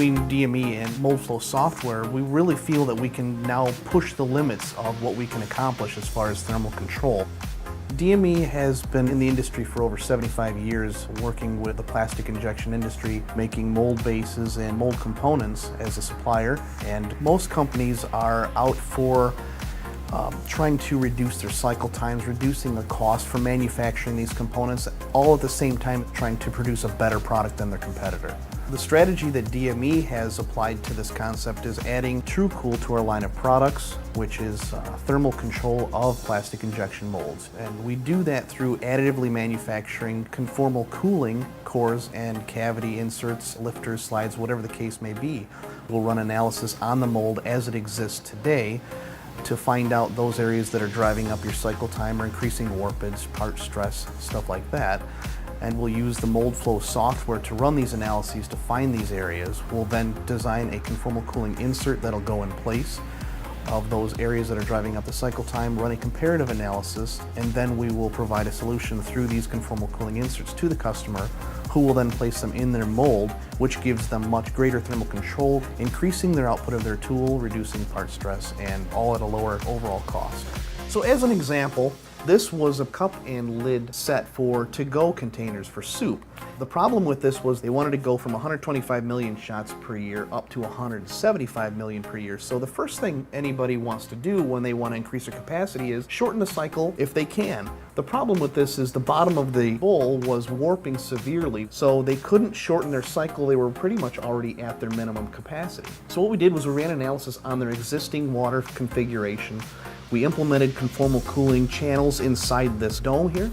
between DME and Moldflow software, we really feel that we can now push the limits of what we can accomplish as far as thermal control. DME has been in the industry for over 75 years, working with the plastic injection industry, making mold bases and mold components as a supplier. And most companies are out for trying to reduce their cycle times, reducing the cost for manufacturing these components, all at the same time trying to produce a better product than their competitor. The strategy that DME has applied to this concept is adding TruCool to our line of products, which is thermal control of plastic injection molds. And we do that through additively manufacturing conformal cooling cores and cavity inserts, lifters, slides, whatever the case may be. We'll run analysis on the mold as it exists today to find out those areas that are driving up your cycle time or increasing warpage, part stress, stuff like that. And we'll use the Moldflow software to run these analyses to find these areas. We'll then design a conformal cooling insert that'll go in place of those areas that are driving up the cycle time, run a comparative analysis, and then we will provide a solution through these conformal cooling inserts to the customer, who will then place them in their mold, which gives them much greater thermal control, increasing their output of their tool, reducing part stress, and all at a lower overall cost. So as an example, this was a cup and lid set for to-go containers for soup. The problem with this was they wanted to go from 125 million shots per year up to 175 million per year. So the first thing anybody wants to do when they want to increase their capacity is shorten the cycle if they can. The problem with this is the bottom of the bowl was warping severely, so they couldn't shorten their cycle. They were pretty much already at their minimum capacity. So what we did was we ran analysis on their existing water configuration. We implemented conformal cooling channels inside this dome here,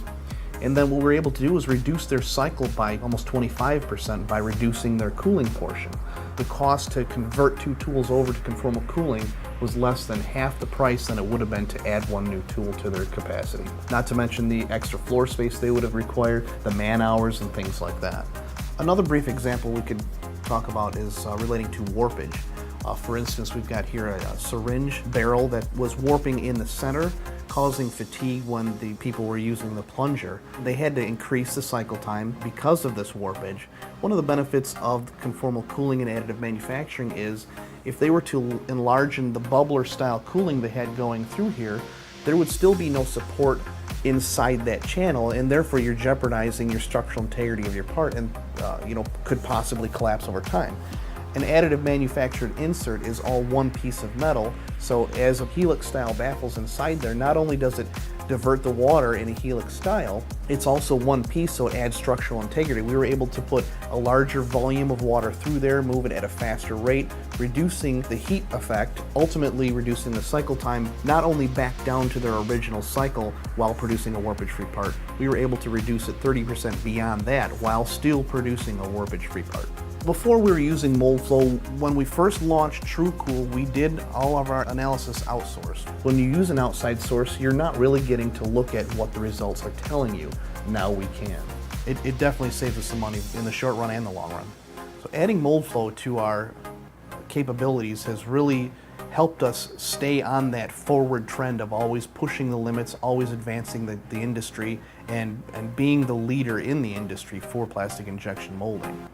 and then what we were able to do was reduce their cycle by almost 25% by reducing their cooling portion. The cost to convert two tools over to conformal cooling was less than half the price than it would have been to add one new tool to their capacity. Not to mention the extra floor space they would have required, the man hours and things like that. Another brief example we could talk about is relating to warpage. For instance, we've got here a syringe barrel that was warping in the center, causing fatigue when the people were using the plunger. They had to increase the cycle time because of this warpage. One of the benefits of conformal cooling and additive manufacturing is if they were to enlarge the bubbler style cooling they had going through here, there would still be no support inside that channel, and therefore you're jeopardizing your structural integrity of your part and could possibly collapse over time. An additive manufactured insert is all one piece of metal, so as a helix style baffles inside there, not only does it divert the water in a helix style, it's also one piece, so it adds structural integrity. We were able to put a larger volume of water through there, move it at a faster rate, reducing the heat effect, ultimately reducing the cycle time, not only back down to their original cycle while producing a warpage-free part, we were able to reduce it 30% beyond that while still producing a warpage-free part. Before we were using Moldflow, when we first launched TruCool, we did all of our analysis outsourced. When you use an outside source, you're not really getting to look at what the results are telling you. Now we can. It definitely saves us some money in the short run and the long run. So adding Moldflow to our capabilities has really helped us stay on that forward trend of always pushing the limits, always advancing the industry, and being the leader in the industry for plastic injection molding.